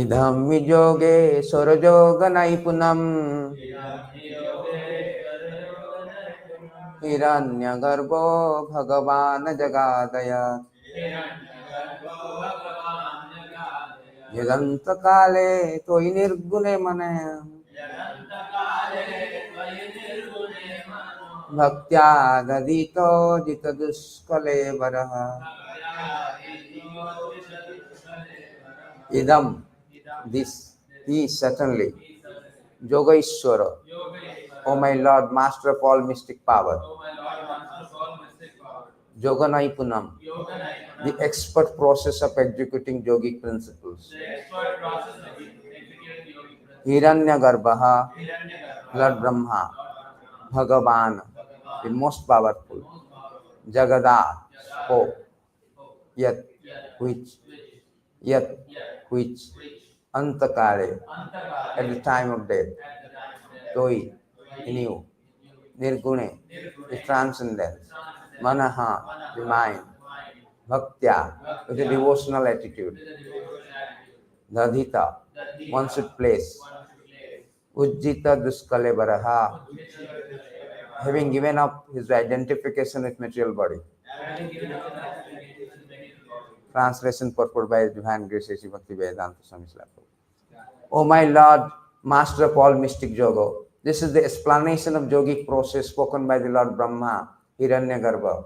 इदं वियोगे स्वरजोगनैपुणम् हिरण्यगर्भो भगवान् जगादयत् यदन्तकाले त्वयि निर्गुणे मनः भक्त्या दधितो जितदुष्कलेवरः idam this he certainly Yogaishwara, O my Lord, master of all mystic power, Yoganaipunam, the expert process of executing yogic principles, Hiranyagarbha, Lord Brahma, Bhagavan, the most powerful, Jagada, hope, Yat, which, Antakare, at the time of death, Toi, in you, Nirgune, the transcendence, Manaha, the mind, Bhaktya, with a devotional attitude, Dadhita, one should place, Ujjita Duskalebaraha, having given up his identification with material body. Translation purport by Divine Grace Sri Bhakti Vedanta Swami Slapur. O my Lord, master of all mystic yoga, this is the explanation of yogic process spoken by the Lord Brahma, Hiranyagarbha,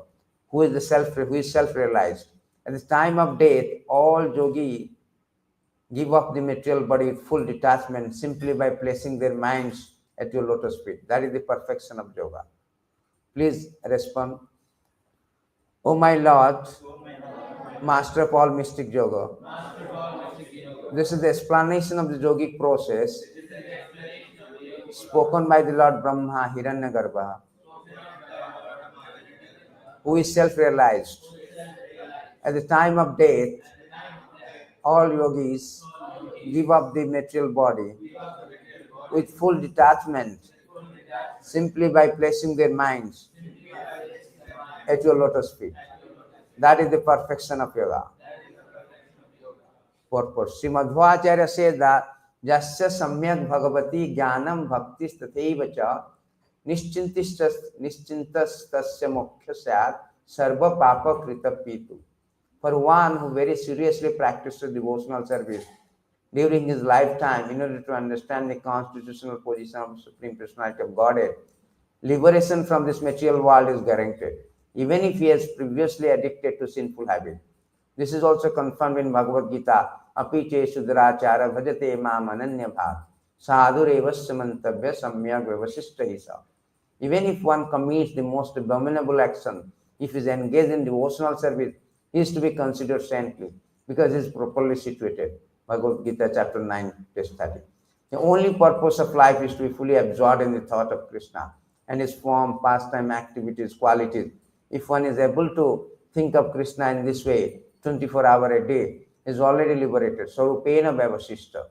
who is self-realized. At the time of death, all yogi give up the material body with full detachment simply by placing their minds at your lotus feet. That is the perfection of yoga. Please respond. O my Lord, master of all mystic yoga, this is the explanation of the yogic process spoken by the Lord Brahma, Hiranyagarbha, who is self-realized. At the time of death, all yogis give up the material body with full detachment simply by placing their minds at your lotus feet. That is the perfection of yoga. Purpose. Srimadhvacharya says that Jasya samyak bhagavati jnanam bhaktis tatheva cha nischintas tasya moksha syat sarva papa krita pitu. For one who very seriously practices devotional service during his lifetime in order to understand the constitutional position of the Supreme Personality of Godhead, liberation from this material world is guaranteed, even if he has previously addicted to sinful habits. This is also confirmed in Bhagavad Gita, Apiche Sudrachara Bhajate Mam Ananya Bhav, Sadhurevasya Mantavya Samyak Vyavasishta Hisa. Even if one commits the most abominable action, if he is engaged in devotional service, he is to be considered saintly because he is properly situated. Bhagavad Gita chapter 9, verse 30. The only purpose of life is to be fully absorbed in the thought of Krishna and his form, pastime, activities, qualities. If one is able to think of Krishna in this way, 24 hours a day, is already liberated. Sarupena Vyavasishta.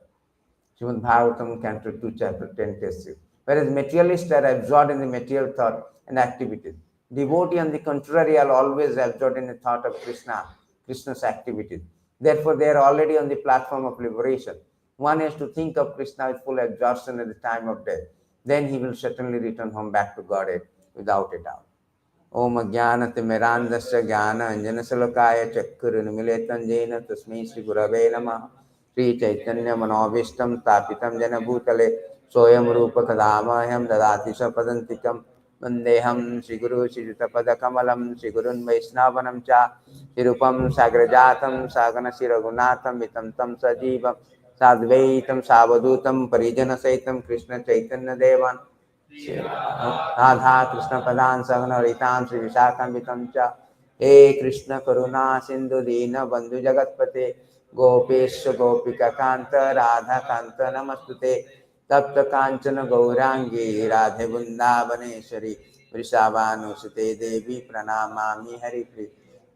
Srimad Bhagavatam, Canto 2, Chapter 10, Text 6. Whereas materialists are absorbed in the material thought and activities. Devotee, on the contrary, are always absorbed in the thought of Krishna, Krishna's activities. Therefore, they are already on the platform of liberation. One has to think of Krishna with full absorption at the time of death. Then he will certainly return home back to Godhead without a doubt. Om Jnanatimirandasya Jnana Anjana Salakaya Chakkurunimiletam Jena Tasmai Sri Gurave Namah Sri Chaitanya Manobishtam Tapitam Jana Bhutale Soyam Rupa Kadamaham Dadati Sapadantikam Vandeham Sri Guru Sri Jutapada Kamalam Sri Gurun Vaisnavanam Cha Sirupam Sagrajatam Sagana Siragunatam Vitam Tam Sajivam Sadvaitam Savadutam Parijana Saitam Krishna Chaitanya Devan Radha Krishna Padan Sagana Ritam Sri Vishakam Cha He Krishna Karuna Sindhu Dina Bandhu Jagatpate Gopesha Gopika Kanta Radha Kanta Namastute Tapta Kanchana Gaurangi Radhe Vrindavaneshwari Vrishabhanusute Devi Pranamami Haripri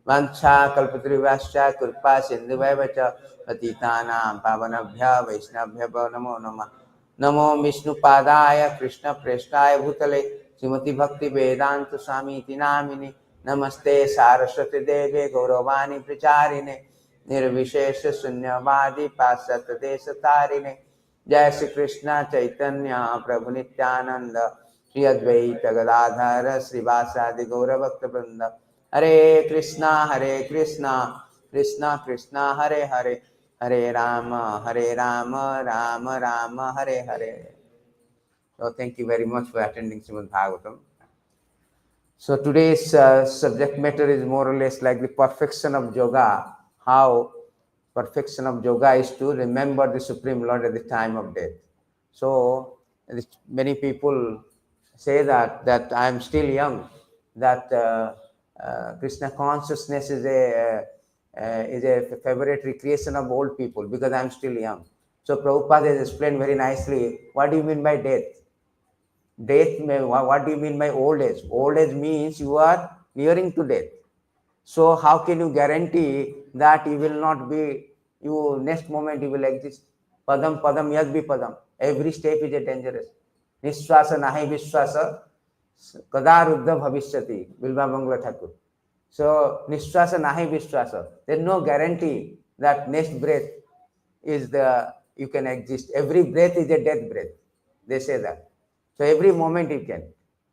Vancha Kalpatrivascha Kurpa Sindhu Vaivacha Patitanam Pavanabhya Vaishnabhya Namo Namah Namo Vishnupadaya Krishna Prestaya Bhutale Srimati Bhakti Vedanta Swami Iti Namini Namaste Saraswati Deve Gauravani Pracharine निर्विशेष शून्यवादी पाश्चात्य देश तारिणे जय श्री कृष्ण चैतन्य प्रभु नित्यानंद श्री अद्वैत गदाधर श्रीवासादि गौर भक्त वृंद हरे Krishna Krishna Krishna Hare Hare Hare Ram Ram Ram Hare Hare. So thank you very much for attending Srimad Bhagavatam. So today's subject matter is more or less like the perfection of yoga. How perfection of yoga is to remember the Supreme Lord at the time of death. So many people say that I am still young, that Krishna consciousness is a favorite recreation of old people because I am still young. So Prabhupada has explained very nicely, what do you mean by death? Death, what do you mean by old age? Old age means you are nearing to death. So how can you guarantee that you will not be, you next moment you will exist? Padam padam yadvi padam. Every step is a dangerous. Nishwasa nahi vishwasa kada ruddha bhavishyati. Bilva Mangla Thakur. So nishwasa nahi vishwasa. There is no guarantee that next breath is you can exist. Every breath is a death breath. They say that. So every moment you can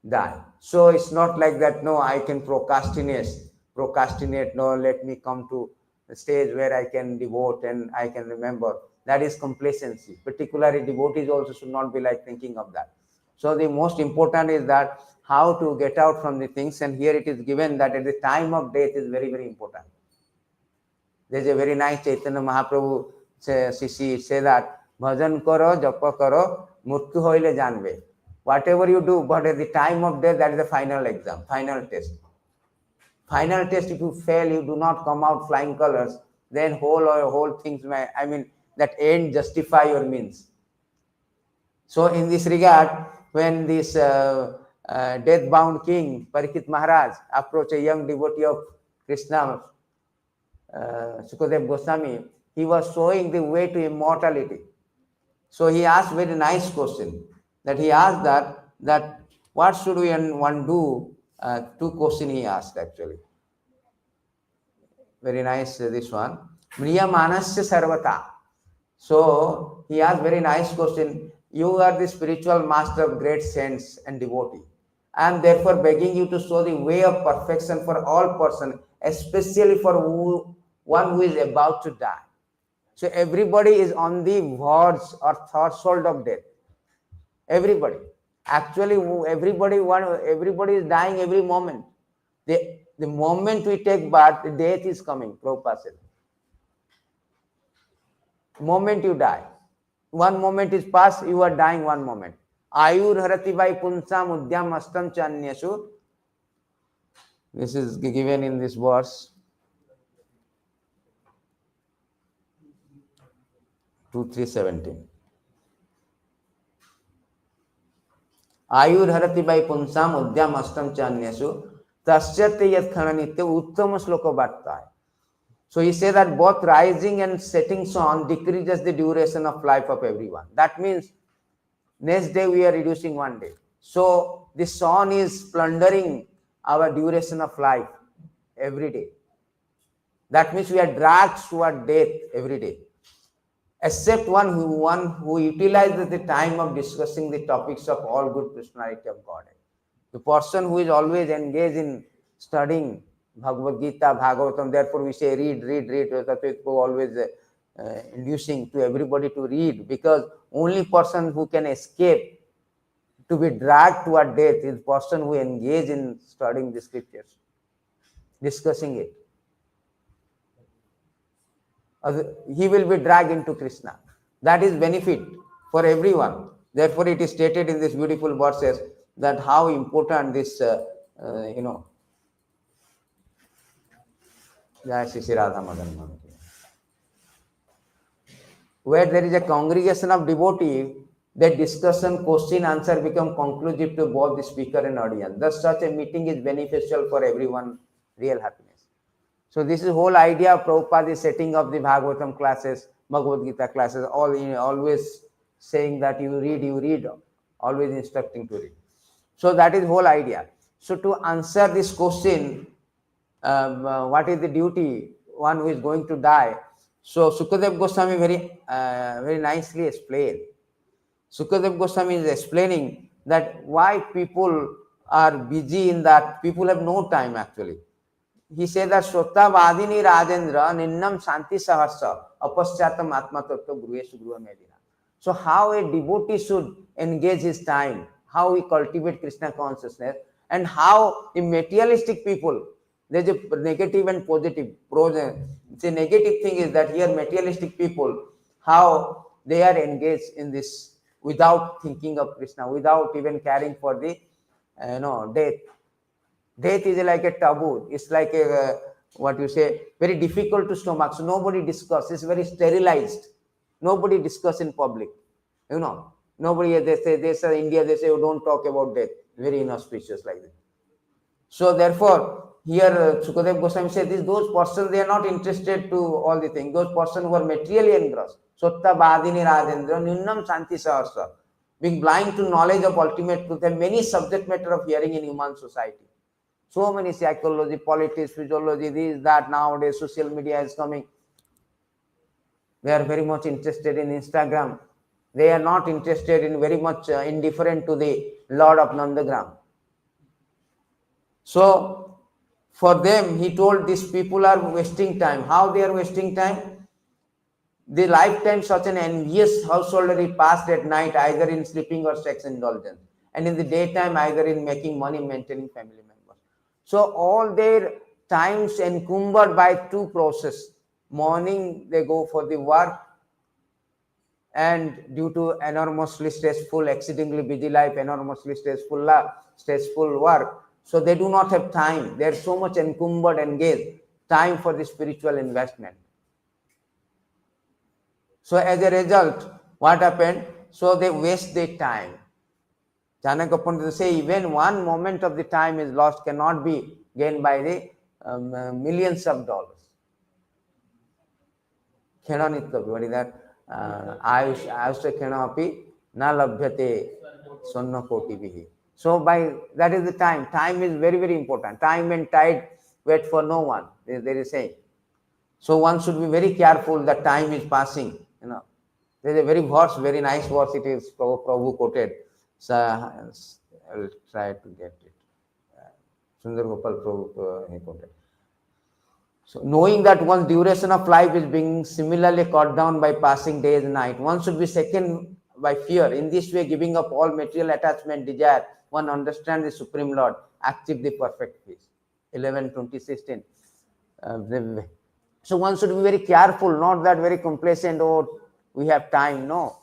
die. So it's not like that, no, I can procrastinate, no, let me come to the stage where I can devote and I can remember. That is complacency. Particularly devotees also should not be like thinking of that. So the most important is that how to get out from the things, and here it is given that at the time of death is very, very important. There's a very nice Chaitanya Mahaprabhu say that, bhajan karo, japa karo, murtyu hoile janve. Whatever you do, but at the time of death, that is the final exam, final test. Final test, if you fail, you do not come out flying colors, then whole things may, that end justify your means. So in this regard, when this death-bound king, Parikshit Maharaj, approached a young devotee of Krishna, Sukadev Goswami, he was showing the way to immortality. So he asked very nice question. That he asked that what should one do? Two questions he asked actually. Very nice this one. Mriya manasya sarvata. So he asked very nice question. You are the spiritual master of great saints and devotee. I am therefore begging you to show the way of perfection for all persons, especially for one who is about to die. So everybody is on the verge or threshold of death. Everybody. Actually, everybody is dying every moment. The moment we take birth, the death is coming. Prabhupada said. Moment you die. One moment is past, you are dying one moment. Ayur harati vai punsam udyam astam chanyasu. This is given in this verse. 2:3:17. आयुर हरति by पुंसाम उद्यम अष्टम चान्यसु तस्यते यत् खननित्य उत्तम श्लोक वार्ता है. So he said that both rising and setting sun decreases the duration of life of everyone. That means next day we are reducing one day. So the sun is plundering our duration of life every day. That means we are dragged toward death every day. Except one who utilizes the time of discussing the topics of all good personality of God. The person who is always engaged in studying Bhagavad Gita, Bhagavatam, therefore we say read. Always inducing to everybody to read, because only person who can escape to be dragged toward death is the person who engage in studying the scriptures, discussing it. He will be dragged into Krishna. That is benefit for everyone. Therefore, it is stated in this beautiful verses that how important this, where there is a congregation of devotees, the discussion, question, answer become conclusive to both the speaker and audience. Thus, such a meeting is beneficial for everyone, real happiness. So this is the whole idea of Prabhupada is setting up the Bhagavatam classes, Bhagavad Gita classes, always saying that you read, always instructing to read. So that is the whole idea. So to answer this question, what is the duty, one who is going to die? So Sukadev Goswami very nicely explained. Sukadev Goswami is explaining that why people are busy in that. People have no time actually. He said that Shota Vadini Rajendra Ninnam Shanti Saharsa Apaschatam Atma Tattva Gruhesu Gruha Medina. So how a devotee should engage his time, how he cultivate Krishna consciousness, and how the materialistic people, there's a negative and positive. The negative thing is that here materialistic people, how they are engaged in this without thinking of Krishna, without even caring for the death. Death is like a taboo. It's like a what you say, very difficult to stomach. So nobody discuss. It's very sterilized. Nobody discuss in public. Nobody. They say India. They say, oh, don't talk about death. Very inauspicious like that. So therefore, here Sukadev Goswami says those persons, they are not interested to all the things. Those persons who are materially engrossed. Sotta Badini Rajendra Ninnam Shanti Saharsa. Being blind to knowledge of ultimate truth and many subject matter of hearing in human society. So many psychology, politics, physiology, this, that, nowadays social media is coming. They are very much interested in Instagram. They are not interested in very much indifferent to the Lord of Nandagram. So for them, he told these people are wasting time. How they are wasting time? The lifetime such an envious householder he passed at night either in sleeping or sex indulgence, and in the daytime either in making money, maintaining family members. So all their times encumbered by two processes. Morning they go for the work, and due to enormously stressful, exceedingly busy life, enormously stressful work, so they do not have time. They are so much encumbered, engaged, time for the spiritual investment. So as a result, what happened? So they waste their time. Chanakya Pandit say even one moment of the time is lost cannot be gained by the millions of dollars. What is that? Ayusha khena api na labhyate swanna koti bihi. So by that is the time. Time is very, very important. Time and tide wait for no one. There is saying. So one should be very careful that time is passing. There is a very nice verse. It is Prabhu quoted. So I'll try to get it. Sundar Gopal Prabhu he quoted. So knowing that one's duration of life is being similarly cut down by passing days and night, one should be shaken by fear. In this way, giving up all material attachment, desire, one understands the Supreme Lord, achieve the perfect peace. 11:20:16. So one should be very careful, not that very complacent, oh, we have time. No.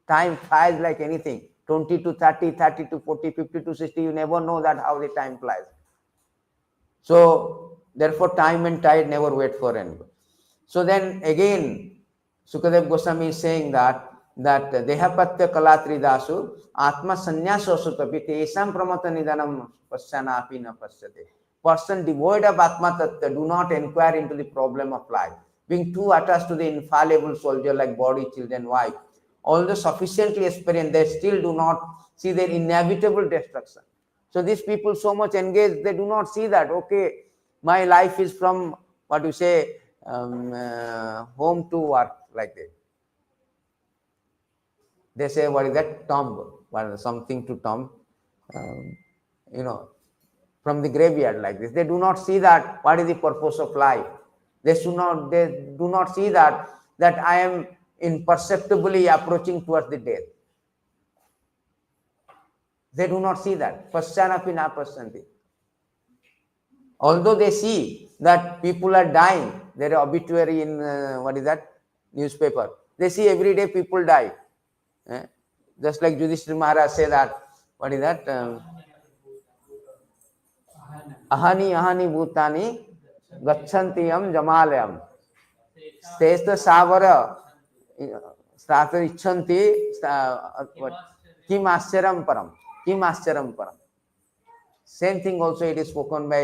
Time flies like anything. 20 to 30, 30 to 40, 50 to 60, you never know that how the time flies. So therefore, time and tide never wait for anyone. So then again, Sukadev Goswami is saying that Dehapatya Kalatri Dasu Atma Sanyasa Sutapi Tesam Pramata Nidanam Pasyanapi na Pasyate. Person devoid of Atma Tattva do not inquire into the problem of life. Being too attached to the infallible soldier like body, children, wife, although sufficiently experienced, they still do not see their inevitable destruction. So these people so much engaged, they do not see that, okay, my life is from, what you say, home to work, like that. They say, what is that? Tomb, something to tomb, from the graveyard like this. They do not see that, what is the purpose of life. They do not see that I am imperceptibly approaching towards the death. They do not see that. Pasyanapi na pasyanti. Although they see that people are dying, there is obituary in newspaper. They see every day people die. Just like Yudhishthira Maharaj say that, ahani bhutani gacchantiyam jamalayam. Stesta savara statra icchanti kim ascharam param. Same thing also it is spoken by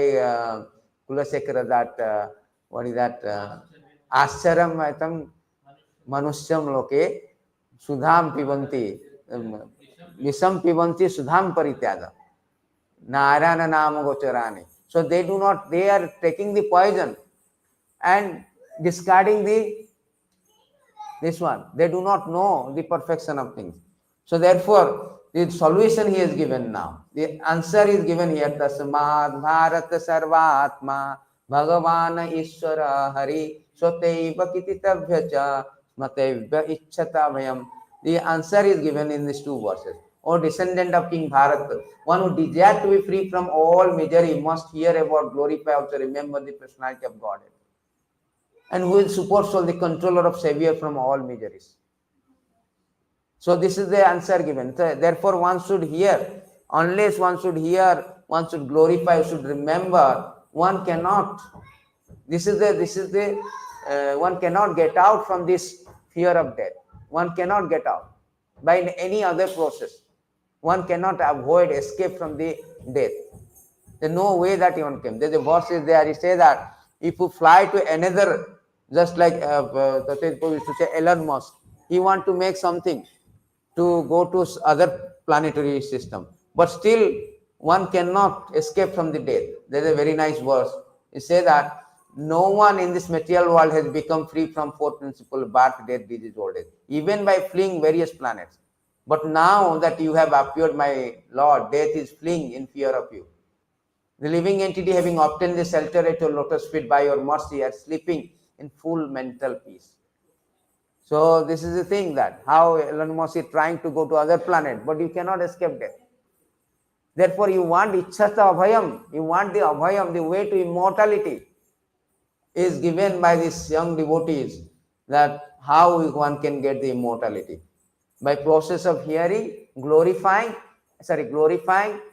Kulasekara that ascharam aitam manusyam loke sudham pibanti visam pibanti sudham parityaga narayana nama gocharani. So they are taking the poison and discarding the This one. They do not know the perfection of things. So therefore, the solution he has given now. The answer is given here. Tasmad Bharat Sarvatma Bhagavan Ishvara Hari Soteva Kititavyacha Matevya Ichchata Vayam. The answer is given in these two verses. O descendant of King Bharat, one who desires to be free from all misery must hear about, glorify, also remember the personality of Godhead. And who is super soul, the controller of Savior from all miseries. So this is the answer given. So therefore, one should hear. Unless one should hear, one should glorify, should remember. One cannot. One cannot get out from this fear of death. One cannot get out by any other process. One cannot avoid escape from the death. There's no way that one can. There's a verse is there. He says that if you fly to another, just like used to say Elon Musk, he want to make something to go to other planetary system, but still one cannot escape from the death. There's a very nice verse. It says that no one in this material world has become free from four principles: birth, death, disease, old age, even by fleeing various planets. But now that you have appeared, my Lord, death is fleeing in fear of you. The living entity, having obtained the shelter at your lotus feet by your mercy, are sleeping in full mental peace. So this is the thing, that how Elon Musk is trying to go to other planet, but you cannot escape death. Therefore, you want Ichchata Abhayam, you want the Abhayam, the way to immortality is given by these young devotees, that how one can get the immortality. By process of hearing, glorifying,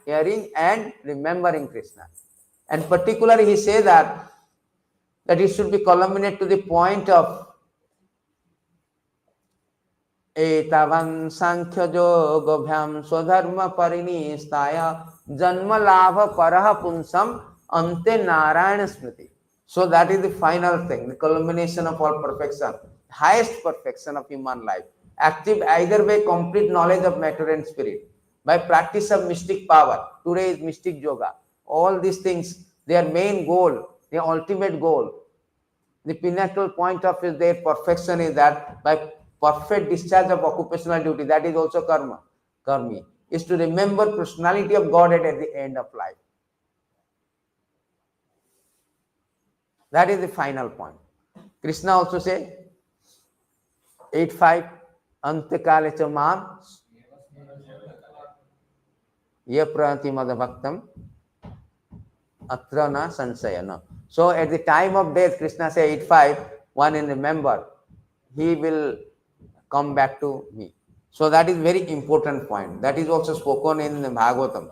hearing and remembering Krishna. And particularly he says that it should be culminated to the point of Etavan Sankhya Yoga Bhyam Swadharma Parinistaya Janma Labha Paraha Punsam Ante Narayana Smriti. So that is the final thing, the culmination of all perfection, highest perfection of human life. Active either by complete knowledge of matter and spirit, by practice of mystic power. Today is mystic yoga. All these things, their main goal, their ultimate goal, the pinnacle point of their perfection is that by perfect discharge of occupational duty, that is also karmi, is to remember personality of Godhead at the end of life. That is the final point. Krishna also say 8.5 Antakale Chamam Ye Pranati Madhavaktam Atrana Sansayana. So at the time of death, Krishna say 8.5, one in remember, he will come back to me. So that is very important point. That is also spoken in Bhagavatam.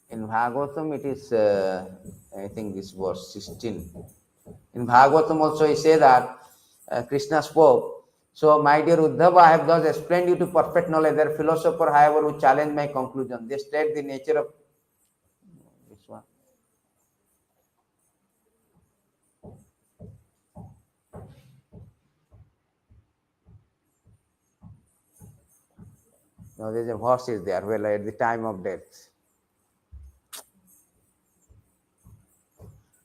In Bhagavatam, it is, I think this verse 16. In Bhagavatam also he says that Krishna spoke. So, my dear Uddhava, I have thus explained you to perfect knowledge. There are philosophers, however, who challenge my conclusion. They state the nature of this one. Now, there is a verse is there, well, at the time of death.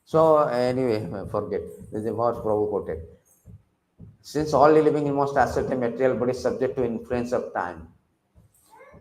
So, anyway, forget. There is a verse Prabhu quoted. Since all living must ascertain material body is subject to influence of time.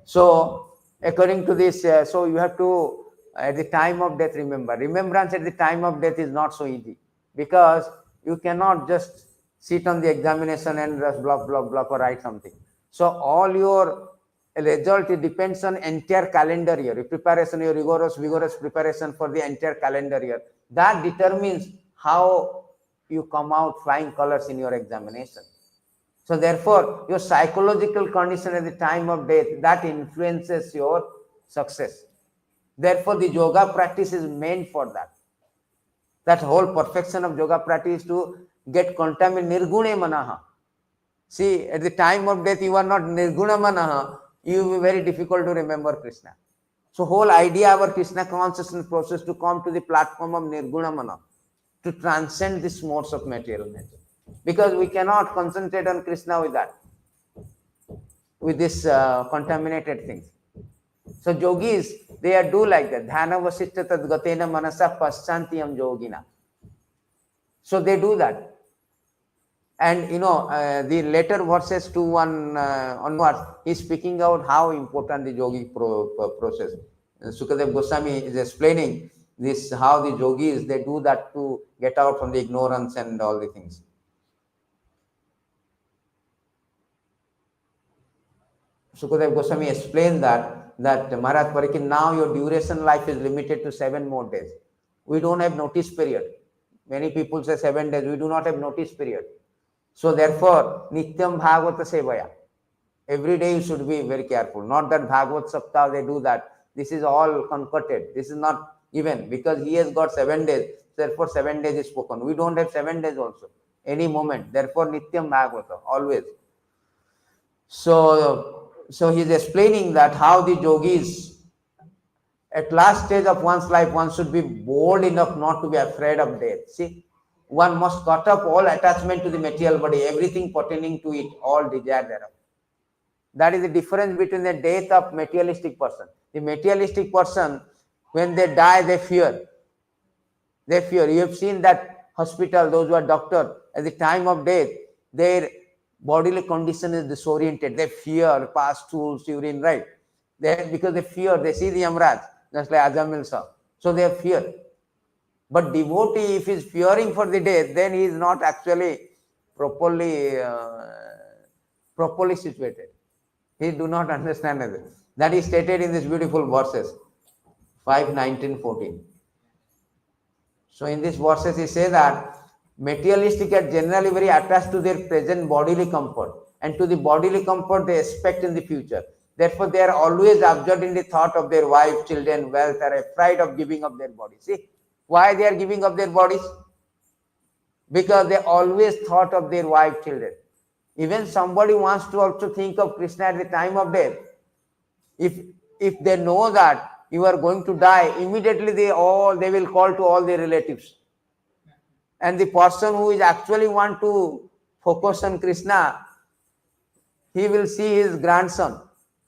So, according to this, so you have to, at the time of death, remember. Remembrance at the time of death is not so easy, because you cannot just sit on the examination and just block or write something. So, all your result, it depends on entire calendar year. Your preparation, your vigorous preparation for the entire calendar year. That determines how you come out flying colors in your examination. So therefore, your psychological condition at the time of death, that influences your success. Therefore, the yoga practice is meant for that. That whole perfection of yoga practice is to get contaminated, nirgune manaha. See, at the time of death, you are not nirguna manaha, you will be very difficult to remember Krishna. So whole idea of our Krishna consciousness process to come to the platform of nirguna manaha, to transcend this modes of material nature. Because we cannot concentrate on Krishna with that, with this contaminated things. So yogis, they do like that. Dhyana vasitya tad gatena manasa paschantiyam yogina. So they do that. And the later verses 2:1 onwards, he's speaking out how important the yogic process. Sukadev Goswami is explaining this, how the yogis, they do that to get out from the ignorance and all the things. Sukadev Goswami explained that Maharaj Parikshit, now your duration life is limited to 7 more days. We don't have notice period. Many people say 7 days. We do not have notice period. So therefore, Nityam Bhagavata Sevaya. Every day you should be very careful. Not that Bhagavat Saptah, they do that. This is all concocted. This is not given, because he has got 7 days. Therefore, 7 days is spoken. We don't have 7 days also. Any moment. Therefore, Nityam Bhagavata, always. So he is explaining that how the yogis, at last stage of one's life, one should be bold enough not to be afraid of death. See, one must cut off all attachment to the material body, everything pertaining to it, all desire thereof. That is the difference between the death of materialistic person. The materialistic person, when they die, they fear. They fear. You have seen that hospital, those who are doctors, at the time of death, their bodily condition is disoriented. They fear, pass stools, urine, right? Because they fear, they see the Yamraj, just like Ajamil saw. So they have fear. But devotee, if he is fearing for the death, then he is not actually properly situated. He do not understand it. That is stated in these beautiful verses, 5, 19, 14. So in these verses he says that materialistic are generally very attached to their present bodily comfort, and to the bodily comfort they expect in the future. Therefore, they are always absorbed in the thought of their wife, children, wealth, are afraid of giving up their body. See, why they are giving up their bodies? Because they always thought of their wife, children. Even somebody wants to also think of Krishna at the time of death. If they know that you are going to die, immediately they will call to all their relatives. And the person who is actually want to focus on Krishna, he will see his grandson.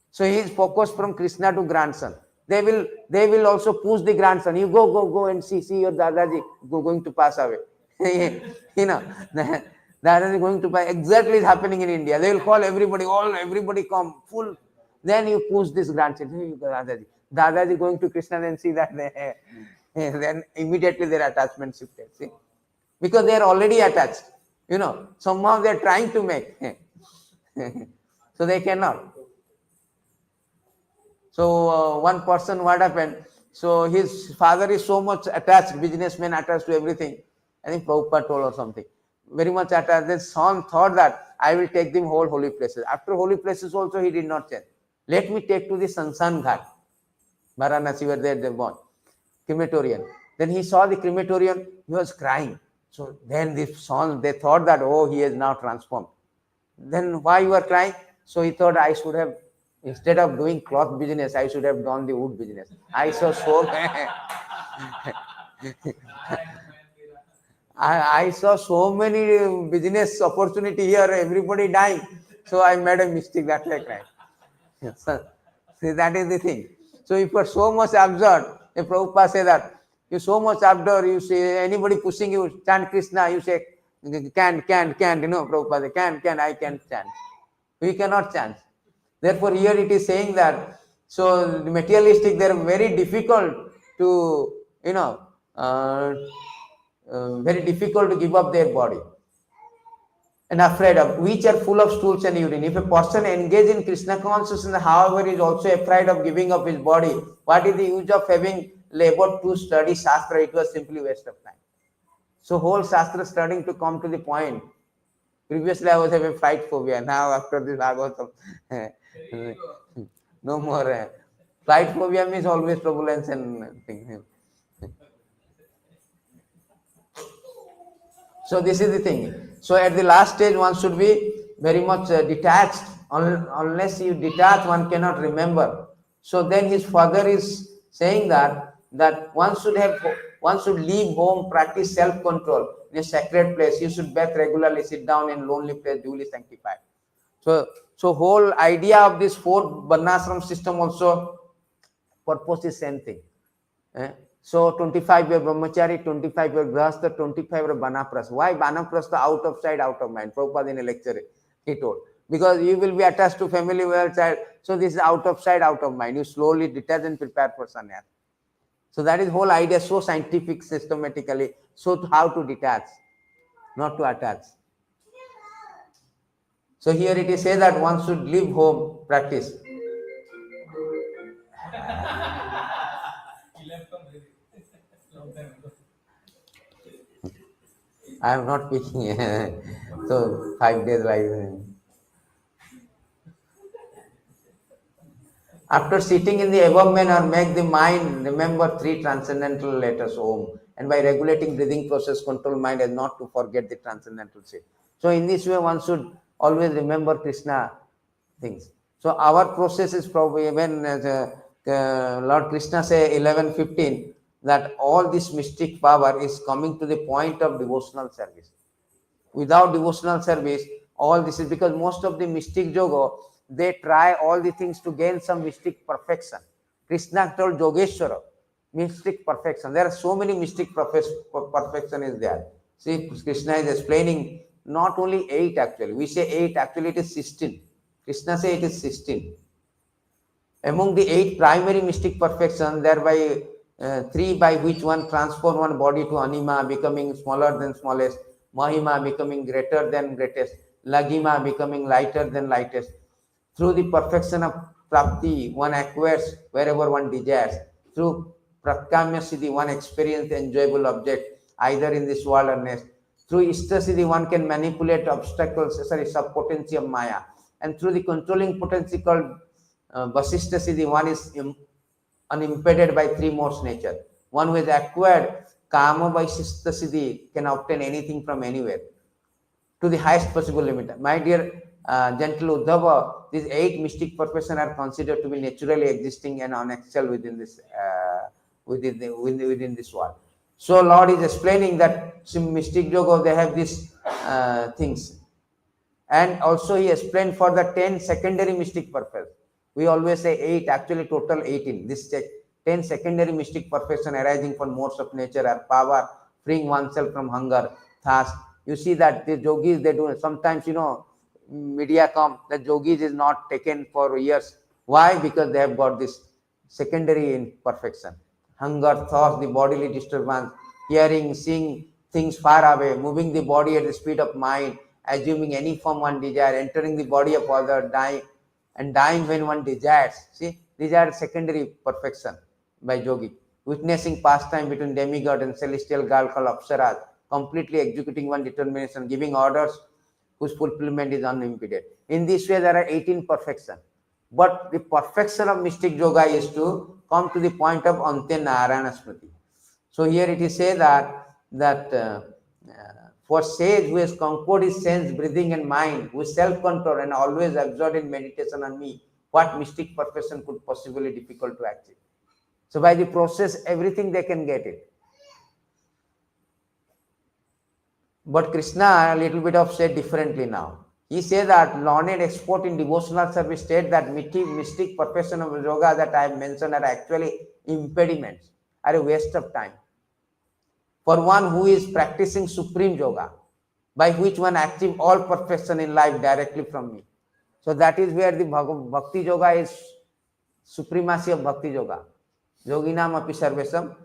So he is focused from Krishna to grandson. They will also push the grandson. You go and see your Dadaji going to pass away. Dadaji is going to pass. Exactly is happening in India. They will call everybody, everybody come full. Then you push this grandson. Dadaji is going to Krishna, then see that then immediately their attachment shifted. See, because they are already attached. Somehow they are trying to make. So they cannot. So one person, what happened? So his father is so much attached, businessman attached to everything. I think Prabhupada told or something. Very much attached. Then son thought that I will take them whole holy places. After holy places also he did not change. Let me take to the Sansan Ghat. Varanasi, where they were born. Crematorium. Then he saw the crematorium, he was crying. So then the son, they thought that, he has now transformed. Then why you are crying? So he thought I should have, instead of doing cloth business, I should have done the wood business. I saw I saw so many business opportunity here, everybody dying. So I made a mistake, that's why I cried. So, see, that is the thing. So if you are so much absorbed, the Prabhupada say that, you so much absorbed, you say anybody pushing you, chant Krishna, you say, can, Prabhupada say, can, I can chant. We cannot chant. Therefore, here it is saying that, so the materialistic, they are very difficult to, very difficult to give up their body. And afraid of, which are full of stools and urine. If a person engaged in Krishna consciousness, however, is also afraid of giving up his body, what is the use of having labored to study Shastra? It was simply waste of time. So whole Shastra studying to come to the point. Previously, I was having flight phobia. Now, after this Bhagavatam, no more. Flight phobia means always turbulence and things. So this is the thing. So at the last stage, one should be very much detached. Unless you detach, one cannot remember. So then his father is saying that one should leave home, practice self-control in a sacred place. You should bath regularly, sit down in lonely place, duly sanctified. So whole idea of this 4 Varnashram system also purpose is same thing. So 25 year brahmachari, 25 year grahastha, 25 year banaprastha. Why banaprastha? Out of sight, out of mind. Prabhupada in a lecture he told. Because you will be attached to family well child. So this is out of sight, out of mind. You slowly detach and prepare for sannyas. So that is whole idea, so scientific, systematically. So how to detach, not to attach. So here it is said that one should leave home, practice. I am not picking. So 5 days like. After sitting in the above manner, make the mind remember 3 transcendental letters Om, and by regulating breathing process, control mind as not to forget the transcendental state. So in this way, one should always remember Krishna things. So our process is probably when Lord Krishna say 11:15 that all this mystic power is coming to the point of devotional service. Without devotional service, all this is because most of the mystic yoga, they try all the things to gain some mystic perfection. Krishna told Yogeshwara, mystic perfection. There are so many mystic perfection is there. See, Krishna is explaining not only 8 actually. We say 8, actually it is 16. Krishna say it is 16. Among the 8 primary mystic perfection, thereby 3 by which one transform one body to anima, becoming smaller than smallest, mahima becoming greater than greatest, lagima becoming lighter than lightest. Through the perfection of prapti, one acquires wherever one desires. Through pratkamya siddhi, one experiences the enjoyable object either in this world or next. Through ishta siddhi, one can manipulate obstacles, sub-potency of maya. And through the controlling potency called Vasishtha Siddhi, one is unimpeded by 3 modes nature. One who has acquired Kama Vaisistha Siddhi can obtain anything from anywhere to the highest possible limit. My dear gentle Uddhava, these 8 mystic perfection are considered to be naturally existing and unexcelled within this within this world. So Lord is explaining that some mystic yoga, they have these things. And also he explained for the 10 secondary mystic perfection. We always say 8, actually total 18. This 10 secondary mystic perfection arising from modes of nature are power, freeing oneself from hunger, thirst. You see that the yogis, they do, sometimes, media come, the yogis is not taken for years. Why? Because they have got this secondary imperfection. Hunger, thirst, the bodily disturbance, hearing, seeing things far away, moving the body at the speed of mind, assuming any form one desire, entering the body of other, dying, and dying when one desires. See, these are secondary perfection by yogi. Witnessing pastime between demigod and celestial girl called Apsaras, completely executing one determination, giving orders whose fulfillment is unimpeded. In this way, there are 18 perfection. But the perfection of mystic yoga is to come to the point of Ante Narayana Smriti. So here it is said that for sage who has conquered his sense, breathing and mind, with self-control and always absorbed in meditation on me, what mystic perfection could possibly be difficult to achieve? So by the process, everything they can get it. But Krishna, a little bit of said differently now. He said that learned expert in devotional service state that mystic perfection of yoga that I have mentioned are actually impediments, are a waste of time. For one who is practicing supreme yoga, by which one achieves all perfection in life directly from me. So that is where the bhakti yoga is supremacy of bhakti yoga. Yoginam api sarvesam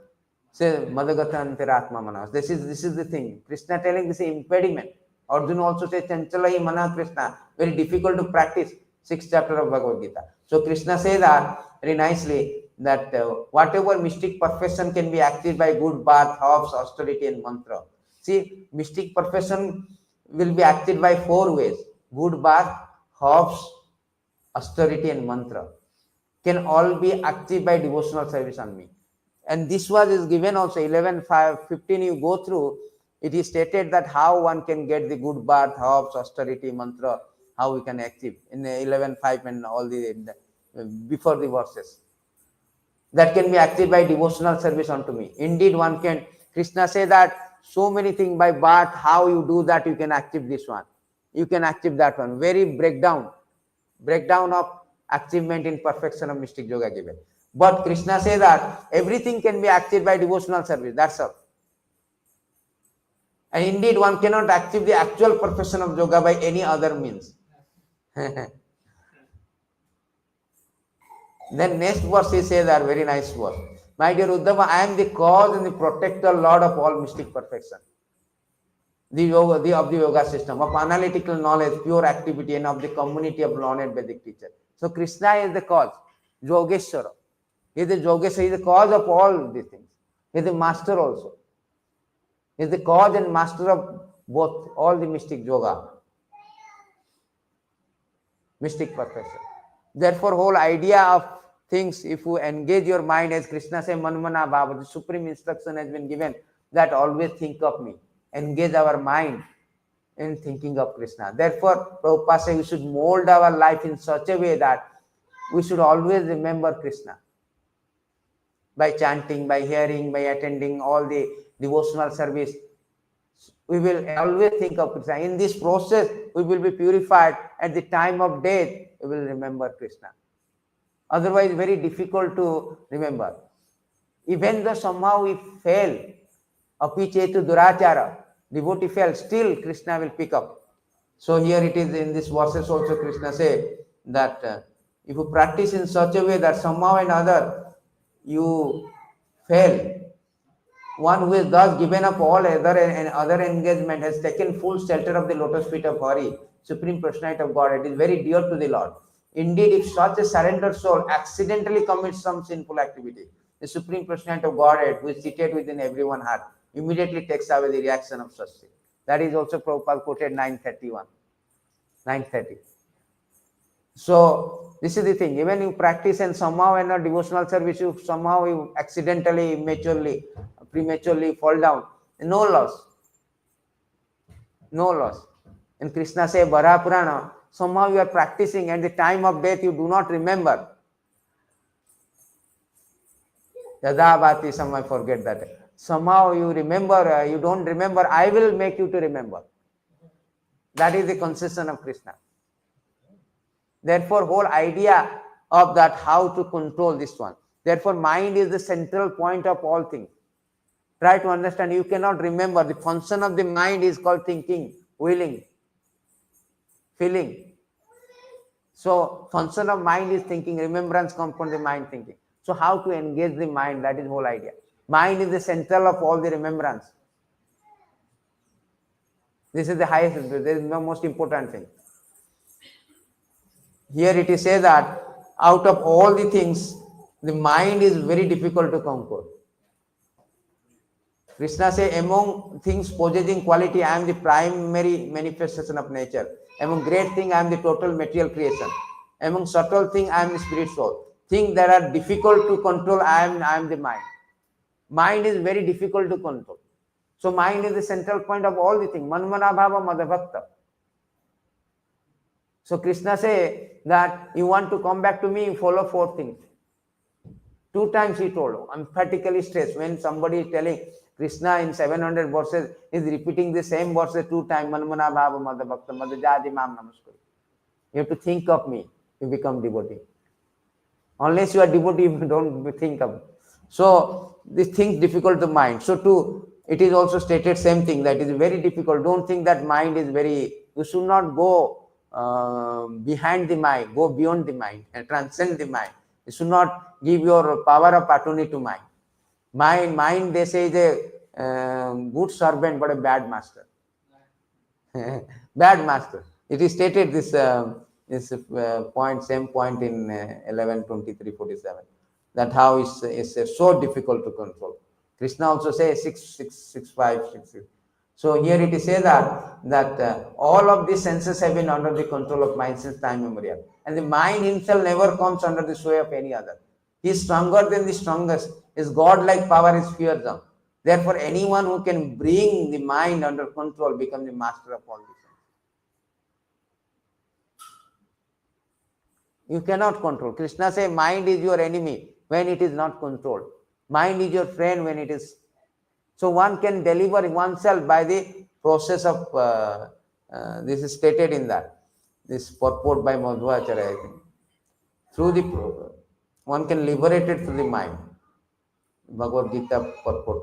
say madagata antaratma manas. This is the thing. Krishna telling this is impediment. Arjuna also says chanchalai mana Krishna. Very difficult to practice. 6th chapter of Bhagavad Gita. So Krishna says that very nicely that whatever mystic perfection can be achieved by good bath, herbs, austerity and mantra. See, mystic perfection will be achieved by 4 ways. Good bath, herbs, austerity and mantra can all be achieved by devotional service on me. And this is given also 11:15 you go through, it is stated that how one can get the good bath, herbs, austerity, mantra, how we can achieve in 11:5 and all the before the verses. That can be achieved by devotional service unto me. Indeed, one can, Krishna say that so many things by bath, how you do that, you can achieve this one. You can achieve that one. Very breakdown of achievement in perfection of mystic yoga given. But Krishna says that everything can be achieved by devotional service. That's all. And indeed, one cannot achieve the actual perfection of yoga by any other means. Then next verse he says that very nice verse. My dear Uddhava, I am the cause and the protector, Lord of all mystic perfection. The yoga system, of analytical knowledge, pure activity, and of the community of learned Vedic teachers. So Krishna is the cause, Yogeshwara. He is the Yogeshwara, he is the cause of all these things. He is the master also. He is the cause and master of both, all the mystic yoga, mystic perfection. Therefore, whole idea of things, if you engage your mind, as Krishna says, Manmana Bhava, the supreme instruction has been given that always think of me. Engage our mind in thinking of Krishna. Therefore, Prabhupada says we should mold our life in such a way that we should always remember Krishna. By chanting, by hearing, by attending all the devotional service, we will always think of Krishna. In this process, we will be purified. At the time of death, we will remember Krishna. Otherwise, very difficult to remember. Even though somehow we fail, apichetu durachara, devotee fail, still Krishna will pick up. So here it is in this verses also Krishna say that if you practice in such a way that somehow or another you fail, one who is thus given up all other engagement has taken full shelter of the lotus feet of Hari, Supreme Personality of God. It is very dear to the Lord. Indeed, if such a surrendered soul accidentally commits some sinful activity, the Supreme Personality of Godhead, who is seated within everyone's heart, immediately takes away the reaction of such sin. That is also Prabhupada quoted 930. So this is the thing. Even you practice and somehow in a devotional service, you accidentally, prematurely fall down, no loss. No loss. And Krishna says, Bara Purana, somehow you are practicing and the time of death you do not remember. Yadavati, some I forget that. Somehow you remember, you don't remember, I will make you to remember. That is the concession of Krishna. Therefore, whole idea of that, how to control this one. Therefore, mind is the central point of all things. Try to understand, you cannot remember. The function of the mind is called thinking, willing, feeling. So, function of mind is thinking, remembrance comes from the mind thinking. So, how to engage the mind, that is the whole idea. Mind is the central of all the remembrance. This is the highest, this is the most important thing. Here it is said that out of all the things, the mind is very difficult to conquer. Krishna says, among things possessing quality, I am the primary manifestation of nature. Among great things, I am the total material creation. Among subtle things, I am the spirit soul. Things that are difficult to control, I am the mind. Mind is very difficult to control. So mind is the central point of all the things. Manmana bhava madhavakta. So Krishna says that you want to come back to me, you follow 4 things. 2 times he told, emphatically stressed. When somebody is telling, Krishna in 700 verses is repeating the same verses 2 times. Manmana bhava madhavakta madhajadi mam namaskari. You have to think of me, you become devotee. Unless you are devotee, you don't think of it. So this thing difficult to mind. So it is also stated same thing, that is very difficult. Don't think that mind is very, you should not go behind the mind, go beyond the mind and transcend the mind. You should not give your power of patronage to mind. Mind, they say, is a good servant but a bad master. Bad master. It is stated this point, same point in 11:23:47. That how it's so difficult to control. Krishna also says 6:5:6. So here it is said that all of these senses have been under the control of mind since time immemorial. And the mind himself never comes under the sway of any other. He is stronger than the strongest. His God-like power is fearsome. Therefore, anyone who can bring the mind under control becomes the master of all these things. You cannot control. Krishna says mind is your enemy when it is not controlled. Mind is your friend when it is. So one can deliver oneself by the process of, this is stated in that, this purport by Madhvacharya, I think. Through the One can liberate it through the mind. Bhagavad Gita purport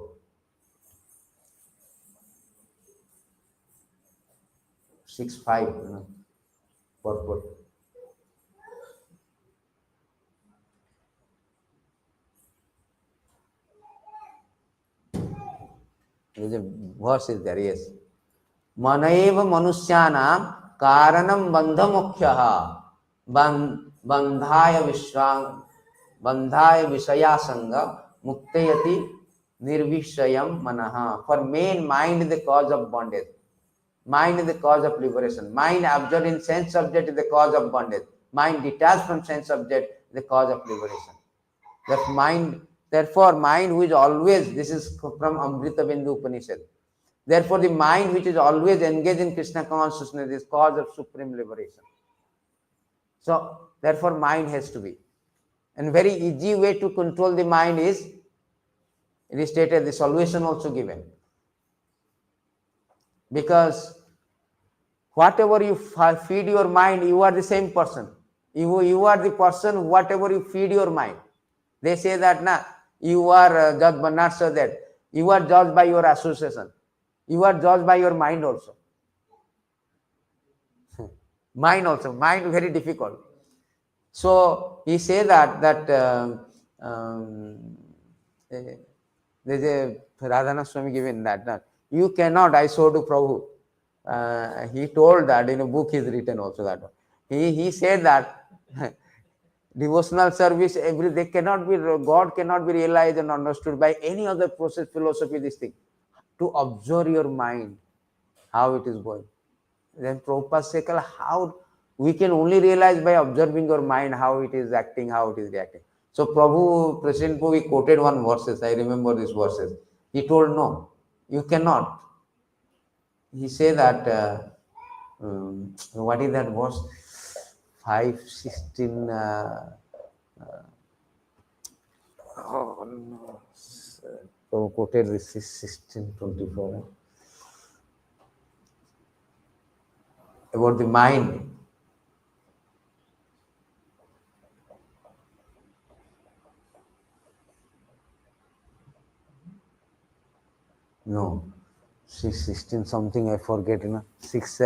6.5, purport. There's a verse is there, yes. Manaiva manusyanam karanam bandhamukhyah bandhaya vishwang bandhaya vishayasanga muktayati nirvishayam manaha. For man, mind is the cause of bondage. Mind is the cause of liberation. Mind absorbed in sense subject is the cause of bondage. Mind detached from sense subject is the cause of liberation. Therefore, mind who is always, this is from Amrita Bindu Upanishad. Therefore, the mind which is always engaged in Krishna consciousness is cause of supreme liberation. So, therefore, mind has to be. And very easy way to control the mind is, it is stated, the solution also given. Because whatever you feed your mind, you are the same person. You are the person, whatever you feed your mind. They say that, you are judged, but not so that. You are judged by your association. You are judged by your mind also. Mind also. Mind very difficult. So, he say that there's a Radhana Swami given that you cannot, I saw to Prabhu. He told that in a book is written also that. He said that devotional service, they cannot be, God cannot be realized and understood by any other process, philosophy, this thing. To observe your mind, how it is going. Then Prabhupada said, how we can only realize by observing your mind, how it is acting, how it is reacting. So Prabhu, President Prabhu, he quoted one verses, I remember these verses. He told, no, you cannot. He said that, what is that verse? 5:16. Oh no. So quoted this is 16:24. About the mind. No. 6:16 something I forget. 6.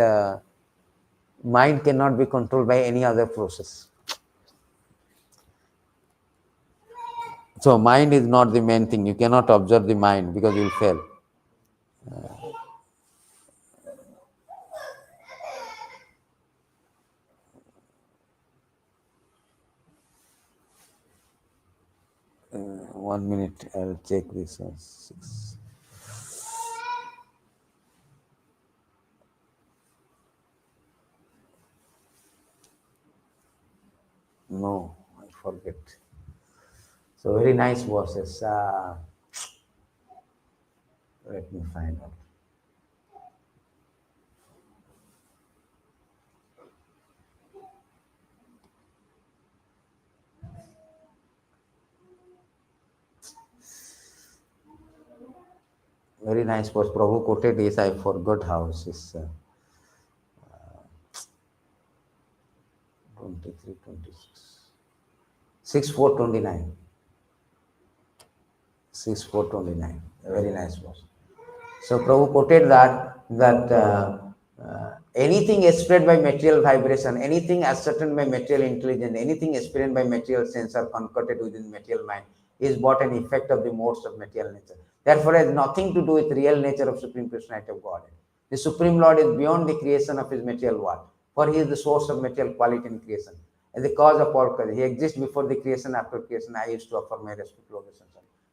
Mind cannot be controlled by any other process. So mind is not the main thing. You cannot observe the mind because you will fail. 1 minute, I'll check this one. 6. No, I forget. So very nice verses. Let me find out. Very nice verse. Prabhu quoted this. I forgot how it is. 23, 26. 6:4:29. 6:4:29. Very nice verse. So Prabhu quoted that anything expressed by material vibration, anything ascertained by material intelligence, anything experienced by material sense or concocted within material mind is but an effect of the modes of material nature. Therefore, it has nothing to do with real nature of Supreme Personality of Godhead. The Supreme Lord is beyond the creation of his material world, for he is the source of material quality in creation, and the cause of all cause. He exists before the creation, after creation. I used to offer my respectful obeisance.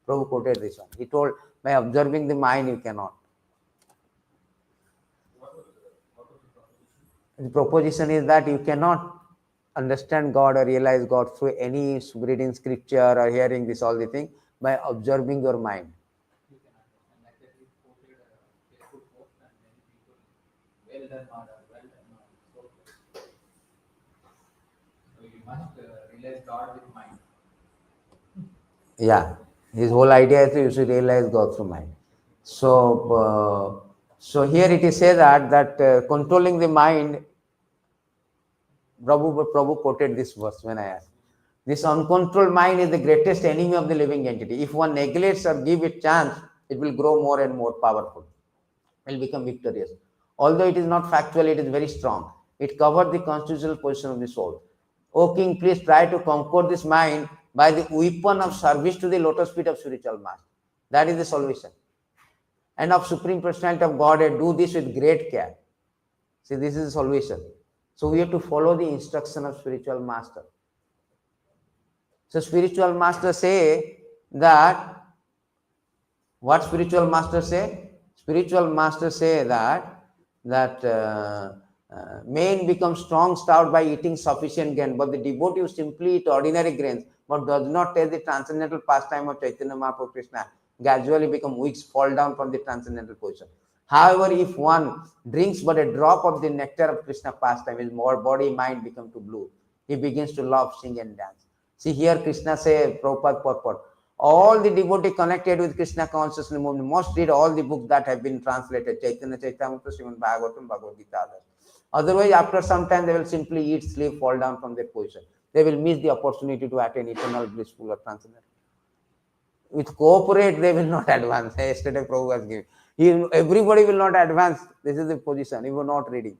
Prabhu quoted this one. He told, by observing the mind, you cannot. The proposition is that you cannot understand God or realize God through any reading scripture or hearing this, all the thing, by observing your mind. You can understand. Like that, you quoted a careful quote, and many people, well done, Mother, well done, Mother. So you must realize God with mind. Yeah, his whole idea is that you should realize God through mind. So here it is said that controlling the mind. Prabhu quoted this verse when I asked. This uncontrolled mind is the greatest enemy of the living entity. If one neglects or give it chance, it will grow more and more powerful. It will become victorious. Although it is not factual, it is very strong. It covers the constitutional position of the soul. O king, please try to conquer this mind by the weapon of service to the lotus feet of spiritual master. That is the solution. And of Supreme Personality of Godhead, do this with great care. See, this is the solution. So we have to follow the instruction of spiritual master. So spiritual master say that, what spiritual master say? Spiritual master say that man becomes strong, stout by eating sufficient grain, but the devotee who simply eat ordinary grains, but does not taste the transcendental pastime of Chaitanya Mahaprabhu Krishna, gradually become weak, fall down from the transcendental position. However, if one drinks but a drop of the nectar of Krishna pastime, his body, mind become too blue. He begins to love, sing and dance. See here Krishna say, Prabhupada purport, all the devotee connected with Krishna consciousness movement must read all the books that have been translated, Chaitanya Charitamrita, Srimad Bhagavatam, Bhagavad Gita, others. Otherwise, after some time, they will simply eat, sleep, fall down from their position. They will miss the opportunity to attain eternal blissful or transcendental. With cooperate, they will not advance. Yesterday, Prabhu was giving. Everybody will not advance. This is the position. You were not reading.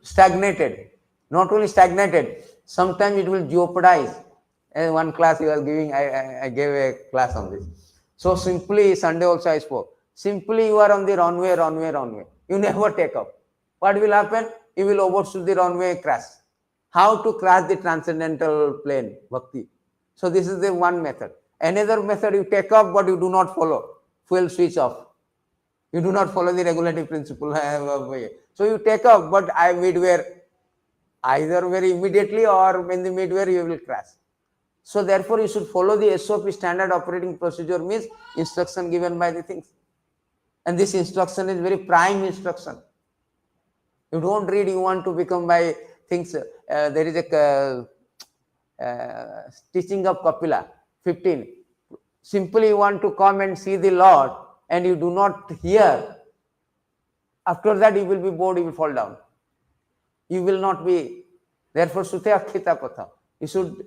Stagnated. Not only stagnated, sometimes it will jeopardize. And one class he was giving, I gave a class on this. So simply, Sunday also I spoke. Simply you are on the runway. You never take up. What will happen? You will overshoot the runway, crash. How to crash the transcendental plane, bhakti. So this is the one method. Another method, you take up but you do not follow. Fuel switch off. You do not follow the regulative principle. So you take up, but I midway, either very immediately or in the midway you will crash. So therefore you should follow the SOP, standard operating procedure, means instruction given by the things. And this instruction is very prime instruction. You don't read, you want to become by things. There is a teaching of Kapila, 15. Simply you want to come and see the Lord and you do not hear. After that you will be bored, you will fall down. You will not be. Therefore, Sute Akhita Patha. You should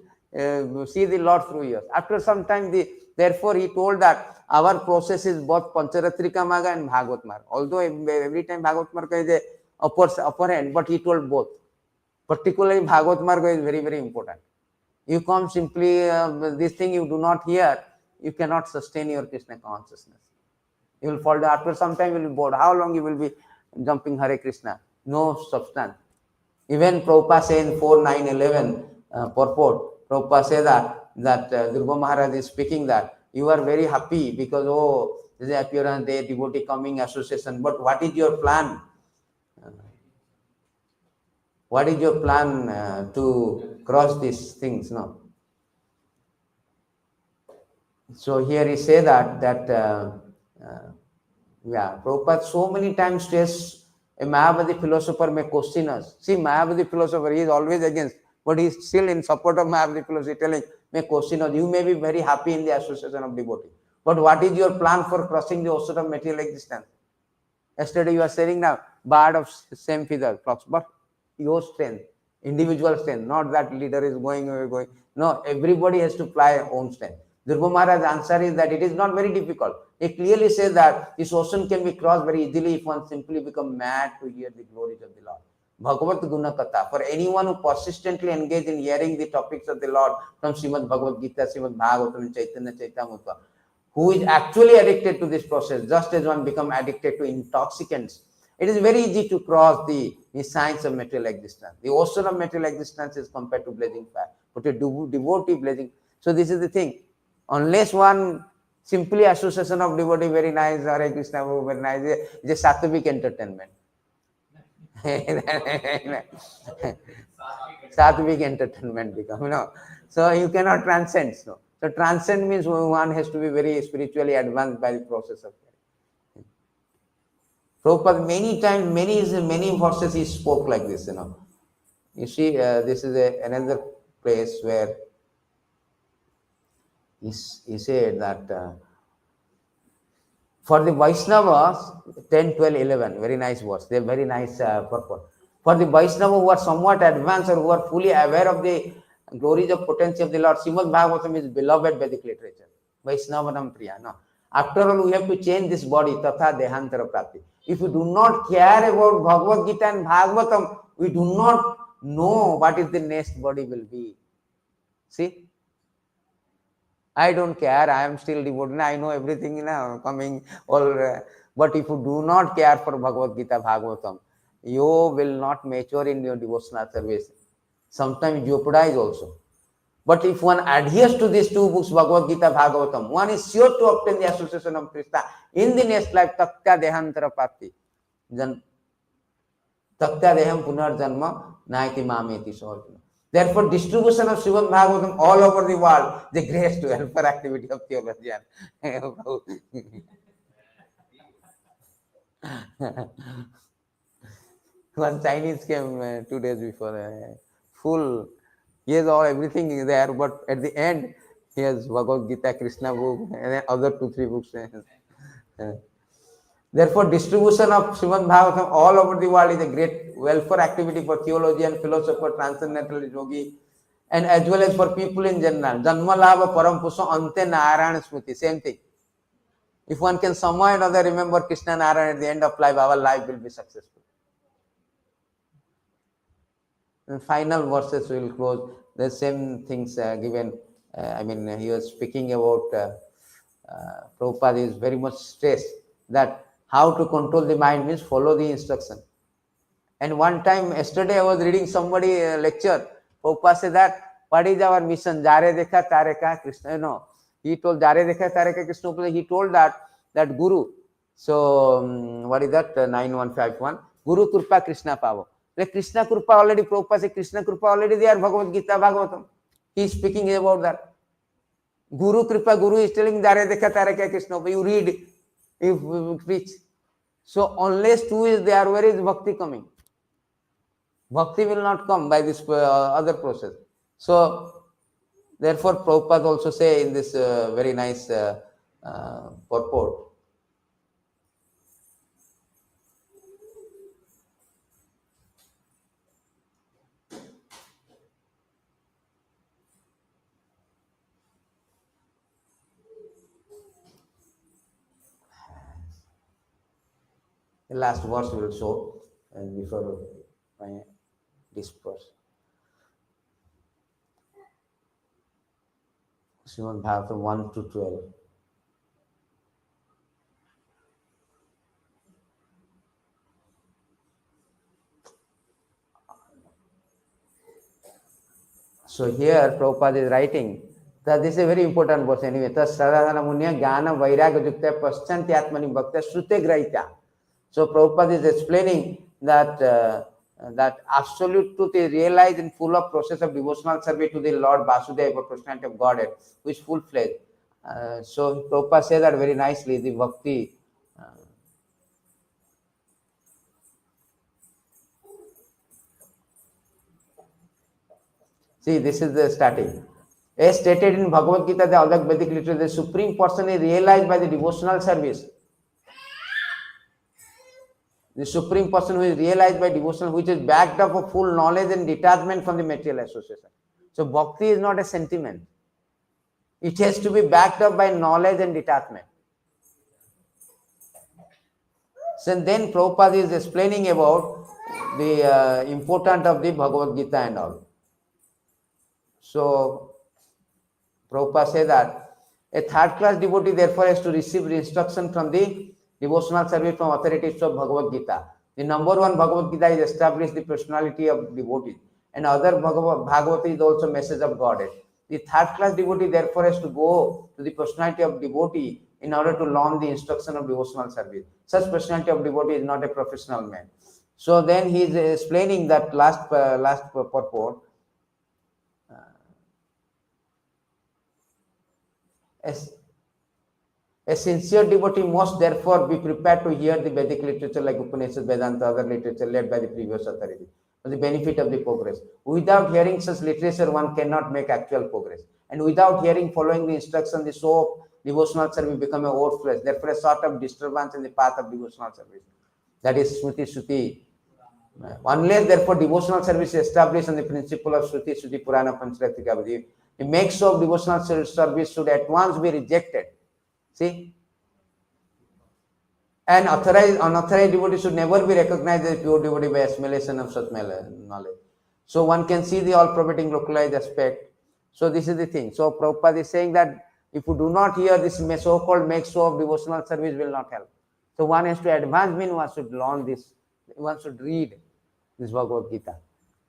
see the Lord through years. After some time, therefore he told that our process is both Pancharatrika Marga and Bhagavat Marga. Although every time Bhagavat Marga is the upper hand, but he told both. Particularly Bhagavat Marga is very, very important. You come simply, this thing you do not hear, you cannot sustain your Krishna consciousness. You will fall down. After some time you will be bored. How long you will be jumping Hare Krishna? No substance. Even Prabhupada says in 4.9.11 purport, Prabhupada says that Dhruva Maharaj is speaking that you are very happy because, oh, this is appearance day, devotee coming association. But what is your plan? What is your plan to cross these things? No. So here he say that Prabhupada so many times says a Mayavadi philosopher may question us. See, Mayavadi philosopher, he is always against, but he is still in support of Mayavadi philosophy, telling, may question us. You may be very happy in the association of devotee, but what is your plan for crossing the ocean of material existence? Yesterday you are saying now, bird of same feather flocks, but your strength, individual strength, not that leader is going. No, everybody has to apply own strength. Dhruva Maharaj's answer is that it is not very difficult. He clearly says that this ocean can be crossed very easily if one simply become mad to hear the glories of the Lord. Bhagavat Guna Katha. For anyone who persistently engage in hearing the topics of the Lord from Srimad Bhagavad Gita, Srimad Bhagavatam, and Chaitanya Charitamrita, who is actually addicted to this process, just as one become addicted to intoxicants, it is very easy to cross the science of material existence. The ocean of material existence is compared to blazing fire, but a devotee blazing. So this is the thing. Unless one simply association of devotee, very nice, Hare Krishna, very nice, it's a sattvic entertainment. Sattvic entertainment become, So you cannot transcend. So transcend means one has to be very spiritually advanced by the process of life. Prabhupada many times, many verses he spoke like this, You see, this is another place where he said that for the Vaishnavas, 10, 12, 11, very nice verse. They're very nice purport. For the Vaishnava who are somewhat advanced or who are fully aware of the glories of potency of the Lord, Srimad Bhagavatam is beloved Vedic literature. Vaishnavanam Priya. No. After all, we have to change this body, tatha dehantara prapti. If we do not care about Bhagavad Gita and Bhagavatam, we do not know what is the next body will be. See? I don't care, I am still devoted, I know everything now coming, all. But if you do not care for Bhagavad Gita, Bhagavatam, you will not mature in your devotional service. Sometimes jeopardize also. But if one adheres to these two books, Bhagavad Gita, Bhagavatam, one is sure to obtain the association of Krishna in the next life, Taktya Dehantara Prapti. Taktya Deham Punar Janma Naiti Mameti Sohajana. Therefore, distribution of Srimad Bhagavatam all over the world, the greatest welfare activity of theologian. One Chinese came 2 days before, full. He has all everything is there, but at the end, he has Bhagavad Gita, Krishna book, and other 2-3 books. Therefore, distribution of Srimad Bhagavatam all over the world is a great welfare activity for theologian, philosopher, transcendental yogi, and as well as for people in general. Janma Labha Param Puso Ante Narayana Smriti, same thing. If one can somehow or other remember Krishna and Narayana at the end of life, our life will be successful. And final verses will close. The same things given. He was speaking about Prabhupada is very much stressed that how to control the mind means follow the instruction. And one time, yesterday, I was reading somebody lecture. Prabhupada said that, what is our mission? Jare dekha tare ka Krishna. No, he told Jare dekha tare ka Krishna. He told that Guru. So, what is that? 9151. Guru Kripa Krishna Pavo. Like Krishna Kripa already, Prabhupada said Krishna Kripa already there, Bhagavad Gita, Bhagavatam. He is speaking about that. Guru Kripa, Guru is telling Jare dekha tare ka Krishna. You read, you preach. So, unless two is there, where is Bhakti coming? Bhakti will not come by this other process. So, therefore, Prabhupada also say in this very nice purport. The last verse will show before I disperse. Srimad Bhagavatam 1 to 12. So here Prabhupada is writing that this is a very important verse anyway. Tas sadhana munya jnana vairagya yukta paschanti atmani bhakta shrute grahitya. So Prabhupada is explaining that that absolute truth is realized in full of process of devotional service to the Lord Vasudeva, personality of Godhead, which full-fledged. So Prabhupada says that very nicely, the bhakti. See, this is the starting. As stated in Bhagavad Gita, the other Vedic literature, the supreme person is realized by the devotional service. The supreme person who is realized by devotion, which is backed up of full knowledge and detachment from the material association. So bhakti is not a sentiment. It has to be backed up by knowledge and detachment. So then Prabhupada is explaining about the importance of the Bhagavad Gita and all. So Prabhupada said that a third-class devotee therefore has to receive instruction from the devotional service from authorities of Bhagavad Gita. The number one Bhagavad Gita is established the personality of devotee, and other Bhagavata is also message of Godhead. The third-class devotee therefore has to go to the personality of devotee in order to learn the instruction of devotional service. Such personality of devotee is not a professional man. So then he is explaining that last purport. A sincere devotee must therefore be prepared to hear the Vedic literature like Upanishad, Vedanta, other literature led by the previous authority for the benefit of the progress. Without hearing such literature, one cannot make actual progress. And without hearing, following the instruction, the soul of devotional service become a worthless. Therefore, a sort of disturbance in the path of devotional service. That is Smriti Shruti Unless, therefore, devotional service is established on the principle of Shruti, Shruti, Purana, Pancharatrika, the makes of devotional service should at once be rejected. See? And unauthorized devotee should never be recognized as pure devotee by assimilation of such knowledge. So one can see the all-pervading localized aspect. So this is the thing. So Prabhupada is saying that if you do not hear this so-called make-show of devotional service will not help. So one has to advance, mean one should learn this, one should read this Bhagavad Gita.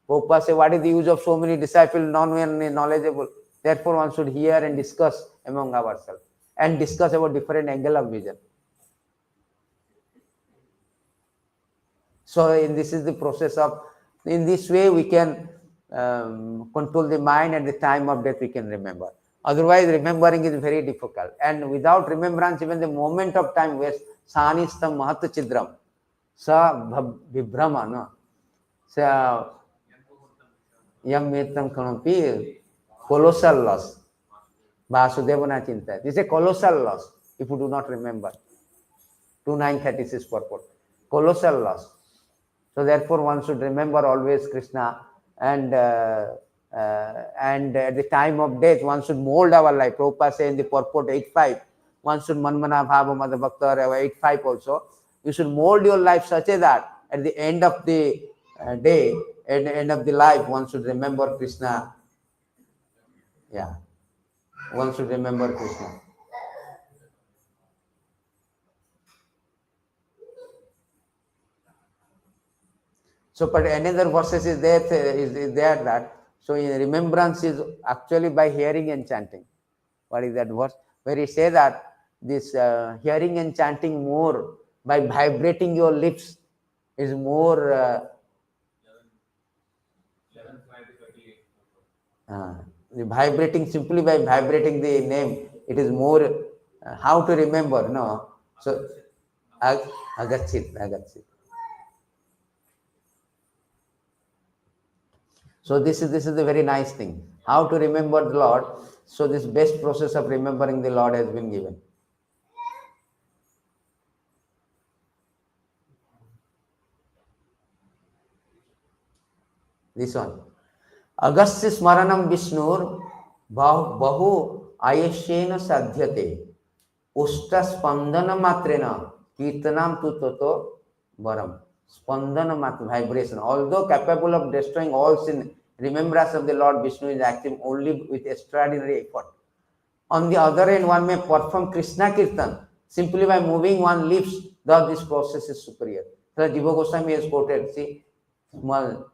Prabhupada says, what is the use of so many disciples, non-knowledgeable? Therefore one should hear and discuss among ourselves and discuss about different angle of vision. So this is the process of, in this way we can control the mind, at the time of death we can remember. Otherwise remembering is very difficult, and without remembrance even the moment of time wastes. Sanistam mahata chidram sa vibhrama no sa yam metam kanapi, colossal loss. Vasudevana chinta. This is a colossal loss if you do not remember. 2936 purport. Colossal loss. So therefore one should remember always Krishna, and at the time of death one should mold our life. Prabhupada says in the purport 8.5, one should manmana bhava madha bhakta, 8.5 also. You should mold your life such as that at the end of the day, at the end of the life, one should remember Krishna. Yeah, one should remember Krishna. So, but another verses is there that, so remembrance is actually by hearing and chanting. What is that verse? Where he says that this hearing and chanting more by vibrating your lips is more. 11:38. Vibrating, simply by vibrating the name, it is more. How to remember? No. So, agachit. So this is the very nice thing. How to remember the Lord. So this best process of remembering the Lord has been given. This one. Agastya smaranam Vishnur bahu ayeshena sadhyate usta spandana matrena kirtanam tu toto varam. Spandana matra, vibration. Although capable of destroying all sin, remembrance of the Lord Vishnu is active only with extraordinary effort. On the other hand, one may perform Krishna Kirtan simply by moving one's lips, thus this process is superior. So Jiva Goswami has quoted, see, small.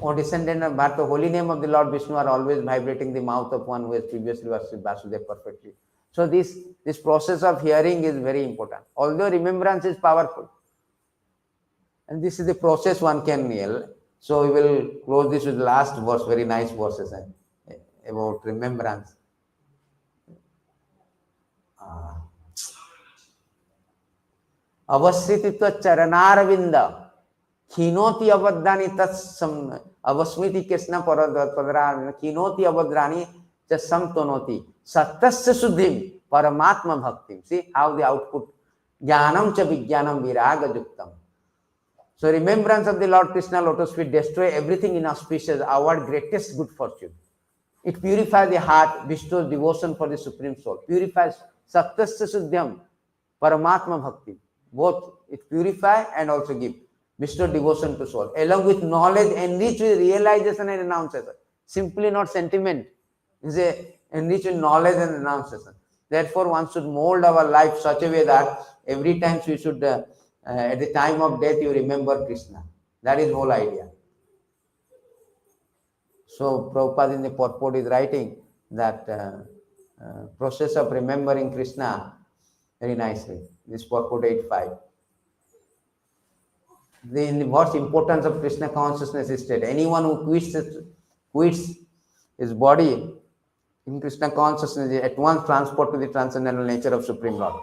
O descendant of Bharata, the holy name of the Lord Vishnu are always vibrating the mouth of one who has previously worshipped Vasudeva perfectly. So this process of hearing is very important. Although remembrance is powerful. And this is the process one can nail. So we will close this with the last verse, very nice verses about remembrance. Avasrititva charanaravinda Kinoti avadrani tatsam avasmiti krishna paradrani kinoti avadrani chasam tonoti sattasya suddhim paramatma bhaktim. See how the output jnanam cha vijnanam viraga yuktam. So remembrance of the Lord Krishna lotus feet destroy everything inauspicious, our greatest good fortune. It purifies the heart, bestows devotion for the Supreme Soul, purifies sattasya suddhyam paramatma bhakti. Both it purify and also give. Bestow devotion to soul, along with knowledge enriched with realization and renunciation. Simply not sentiment. It's enriched with knowledge and renunciation. Therefore, one should mold our life such a way that every time we should, at the time of death, you remember Krishna. That is the whole idea. So, Prabhupada in the purport is writing that process of remembering Krishna very nicely. This purport 8.5. The what's importance of Krishna consciousness is stated. Anyone who quits his body in Krishna consciousness is at once transport to the transcendental nature of Supreme Lord.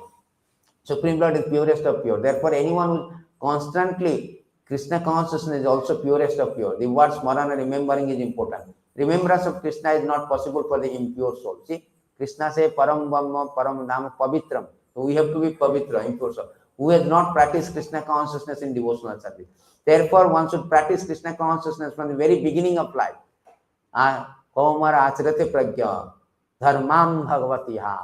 Supreme Lord is purest of pure. Therefore, anyone who constantly Krishna consciousness is also purest of pure. The word smarana, remembering, is important. Remembrance of Krishna is not possible for the impure soul. See, Krishna says param brahma, param dhama, pavitram. So we have to be pavitra, impure soul. who has not practiced Krishna consciousness in devotional service. Therefore, one should practice Krishna consciousness from the very beginning of life. Komar acharate pragya dharmam bhagavatiha.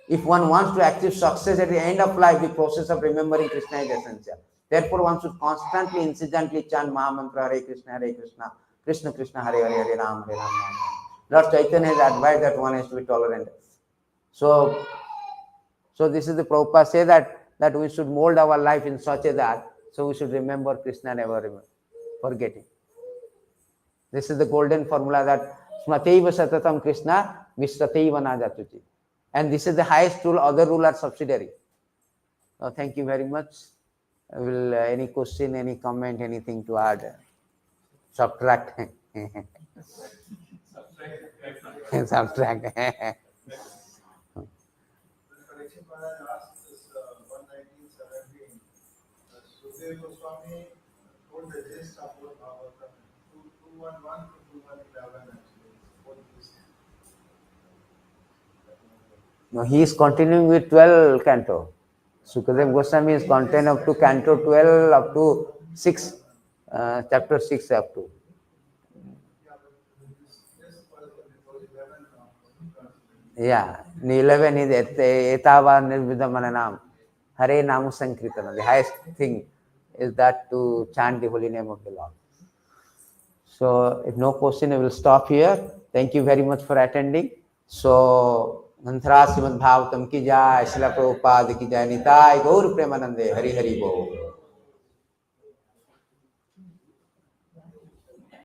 If one wants to achieve success at the end of life, the process of remembering Krishna is essential. Therefore, one should constantly, incessantly chant Mahamantra Hare Krishna, Krishna Krishna, Hare Hare, Hare Ram, Hare Ram, Ram Ram. Lord Chaitanya has advised that one has to be tolerant. So this is the Prabhupada say that we should mold our life in such a that, so we should remember Krishna, never forgetting. This is the golden formula that Smateva Satatam Krishna, Visvateva Najatuchi. And this is the highest rule, other rule are subsidiary. So thank you very much. Will any question, any comment, anything to add? Subtract. Subtract. Correction Maharaj asked this 119:17. Sukadeva Goswami told the gist of Bhagavatam 2:1:1 to 2:1:11 actually. Both these. No, he is continuing with 12 canto. Sukadeva Goswami is content up to canto 12 up to 6, chapter 6 up to. Yeah, but this was before 11 Yeah, 11 is etava nirvidamananam, Hare Namu Sankirtana. The highest thing is that to chant the holy name of the Lord. So, if no question, I will stop here. Thank you very much for attending. So, Mantra Srimad Bhagavatam ki jai, Srila Prabhupada ki jai, Nitai Gaur Premanande, Hari Hari Bol.